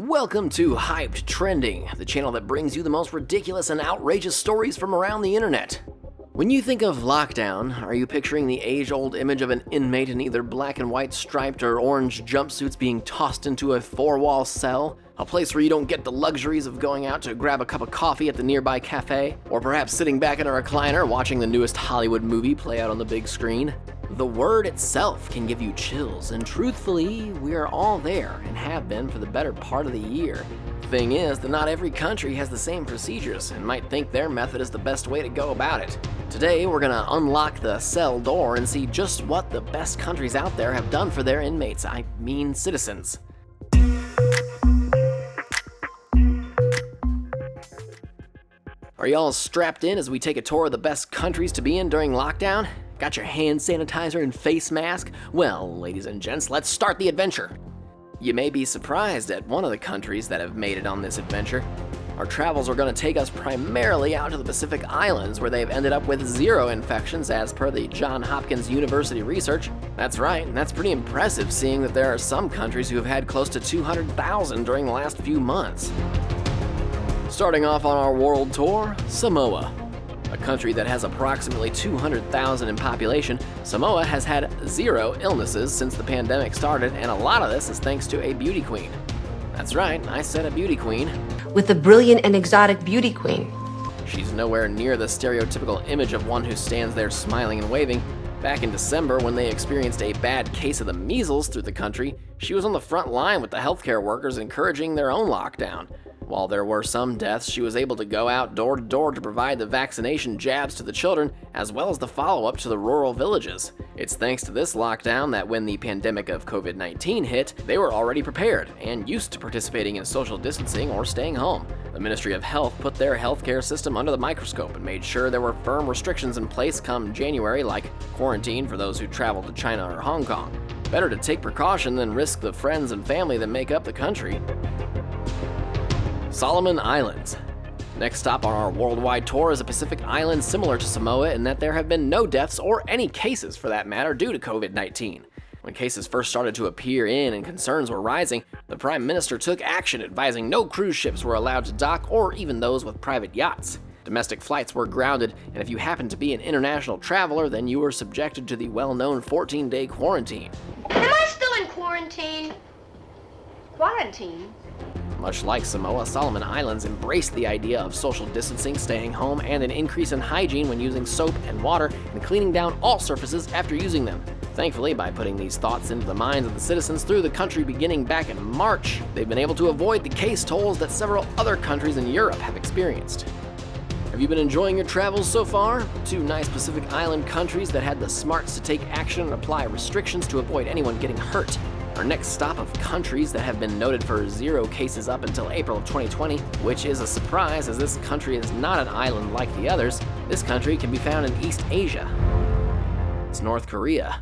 Welcome to Hyped Trending, the channel that brings you the most ridiculous and outrageous stories from around the internet. When you think of lockdown, are you picturing the age-old image of an inmate in either black and white striped or orange jumpsuits being tossed into a four-wall cell? A place where you don't get the luxuries of going out to grab a cup of coffee at the nearby cafe? Or perhaps sitting back in a recliner watching the newest Hollywood movie play out on the big screen? The word itself can give you chills, and truthfully, we are all there and have been for the better part of the year. Thing is that not every country has the same procedures and might think their method is the best way to go about it. Today, we're gonna unlock the cell door and see just what the best countries out there have done for their inmates, I mean citizens. Are y'all strapped in as we take a tour of the best countries to be in during lockdown? Got your hand sanitizer and face mask? Well, ladies and gents, let's start the adventure. You may be surprised at one of the countries that have made it on this adventure. Our travels are going to take us primarily out to the Pacific Islands, where they've ended up with 0 infections as per the Johns Hopkins University research. That's right, and that's pretty impressive seeing that there are some countries who have had close to 200,000 during the last few months. Starting off on our world tour, Samoa. A country that has approximately 200,000 in population, Samoa has had 0 illnesses since the pandemic started, and a lot of this is thanks to a beauty queen. That's right, I said a beauty queen. With a brilliant and exotic beauty queen. She's nowhere near the stereotypical image of one who stands there smiling and waving. Back in December, when they experienced a bad case of the measles through the country, she was on the front line with the healthcare workers encouraging their own lockdown. While there were some deaths, she was able to go out door to door to provide the vaccination jabs to the children, as well as the follow-up to the rural villages. It's thanks to this lockdown that when the pandemic of COVID-19 hit, they were already prepared and used to participating in social distancing or staying home. The Ministry of Health put their healthcare system under the microscope and made sure there were firm restrictions in place come January, like quarantine for those who travel to China or Hong Kong. Better to take precaution than risk the friends and family that make up the country. Solomon Islands. Next stop on our worldwide tour is a Pacific island similar to Samoa in that there have been no deaths or any cases for that matter due to COVID-19. When cases first started to appear in and concerns were rising, the Prime Minister took action advising no cruise ships were allowed to dock or even those with private yachts. Domestic flights were grounded, and if you happened to be an international traveler, then you were subjected to the well-known 14-day quarantine. Am I still in quarantine? Quarantine? Much like Samoa, Solomon Islands embraced the idea of social distancing, staying home, and an increase in hygiene when using soap and water and cleaning down all surfaces after using them. Thankfully, by putting these thoughts into the minds of the citizens through the country beginning back in March, they've been able to avoid the case tolls that several other countries in Europe have experienced. Have you been enjoying your travels so far? 2 nice Pacific Island countries that had the smarts to take action and apply restrictions to avoid anyone getting hurt. Our next stop of countries that have been noted for 0 cases up until April of 2020, which is a surprise as this country is not an island like the others. This country can be found in East Asia. It's North Korea.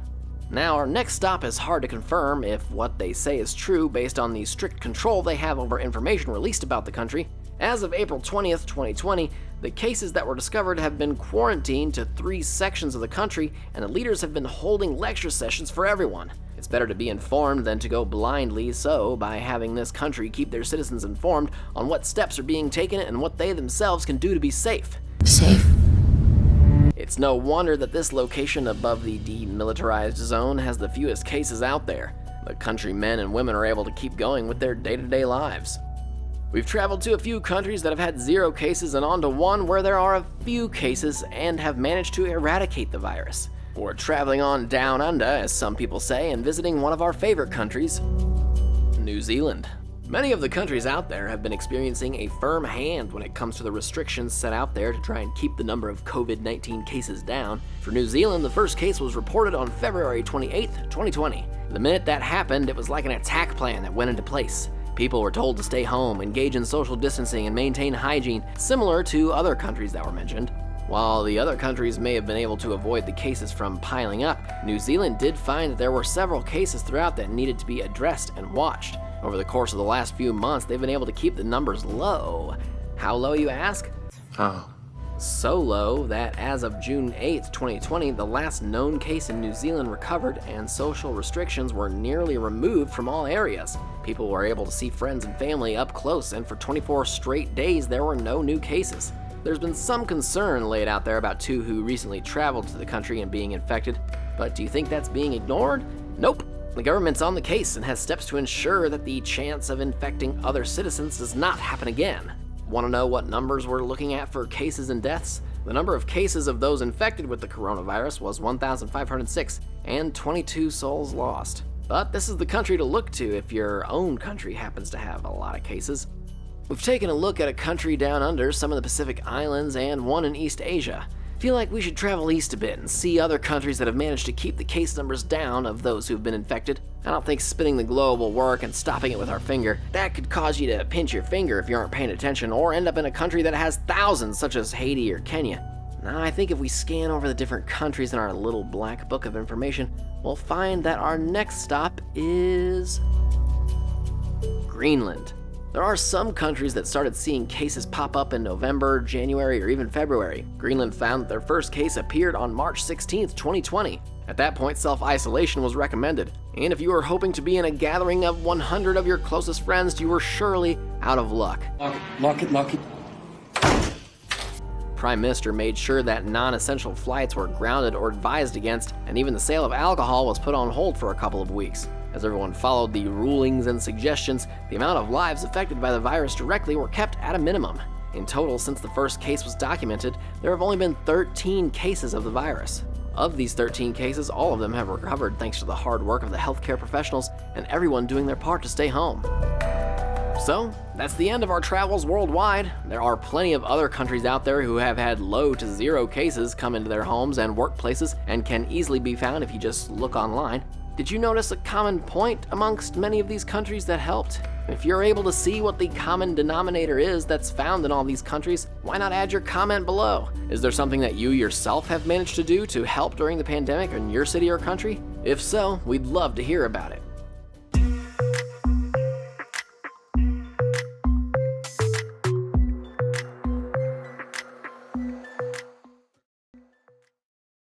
Now, our next stop is hard to confirm if what they say is true based on the strict control they have over information released about the country. As of April 20th, 2020, the cases that were discovered have been quarantined to 3 sections of the country, and the leaders have been holding lecture sessions for everyone. It's better to be informed than to go blindly, so by having this country keep their citizens informed on what steps are being taken and what they themselves can do to be safe. Safe. It's no wonder that this location above the demilitarized zone has the fewest cases out there. The country men and women are able to keep going with their day-to-day lives. We've traveled to a few countries that have had 0 cases and on to one where there are a few cases and have managed to eradicate the virus. We're traveling on down under, as some people say, and visiting one of our favorite countries, New Zealand. Many of the countries out there have been experiencing a firm hand when it comes to the restrictions set out there to try and keep the number of COVID-19 cases down. For New Zealand, the first case was reported on February 28th, 2020. The minute that happened, it was like an attack plan that went into place. People were told to stay home, engage in social distancing, and maintain hygiene, similar to other countries that were mentioned. While the other countries may have been able to avoid the cases from piling up, New Zealand did find that there were several cases throughout that needed to be addressed and watched. Over the course of the last few months, they've been able to keep the numbers low. How low, you ask? So low that as of June 8th, 2020, the last known case in New Zealand recovered and social restrictions were nearly removed from all areas. People were able to see friends and family up close, and for 24 straight days there were no new cases. There's been some concern laid out there about two who recently traveled to the country and being infected, but do you think that's being ignored? Nope. The government's on the case and has steps to ensure that the chance of infecting other citizens does not happen again. Want to know what numbers we're looking at for cases and deaths? The number of cases of those infected with the coronavirus was 1,506, and 22 souls lost. But this is the country to look to if your own country happens to have a lot of cases. We've taken a look at a country down under some of the Pacific Islands and one in East Asia. Feel like we should travel east a bit and see other countries that have managed to keep the case numbers down of those who've been infected. I don't think spinning the globe will work and stopping it with our finger. That could cause you to pinch your finger if you aren't paying attention, or end up in a country that has thousands, such as Haiti or Kenya. Now, I think if we scan over the different countries in our little black book of information, we'll find that our next stop is Greenland. There are some countries that started seeing cases pop up in November, January, or even February. Greenland found that their first case appeared on March 16, 2020. At that point, self-isolation was recommended. And if you were hoping to be in a gathering of 100 of your closest friends, you were surely out of luck. Lock it. Prime Minister made sure that non-essential flights were grounded or advised against, and even the sale of alcohol was put on hold for a couple of weeks. As everyone followed the rulings and suggestions, the amount of lives affected by the virus directly were kept at a minimum. In total, since the first case was documented, there have only been 13 cases of the virus. Of these 13 cases, all of them have recovered thanks to the hard work of the healthcare professionals and everyone doing their part to stay home. So, that's the end of our travels worldwide. There are plenty of other countries out there who have had low to zero cases come into their homes and workplaces and can easily be found if you just look online. Did you notice a common point amongst many of these countries that helped? If you're able to see what the common denominator is that's found in all these countries, why not add your comment below? Is there something that you yourself have managed to do to help during the pandemic in your city or country? If so, we'd love to hear about it.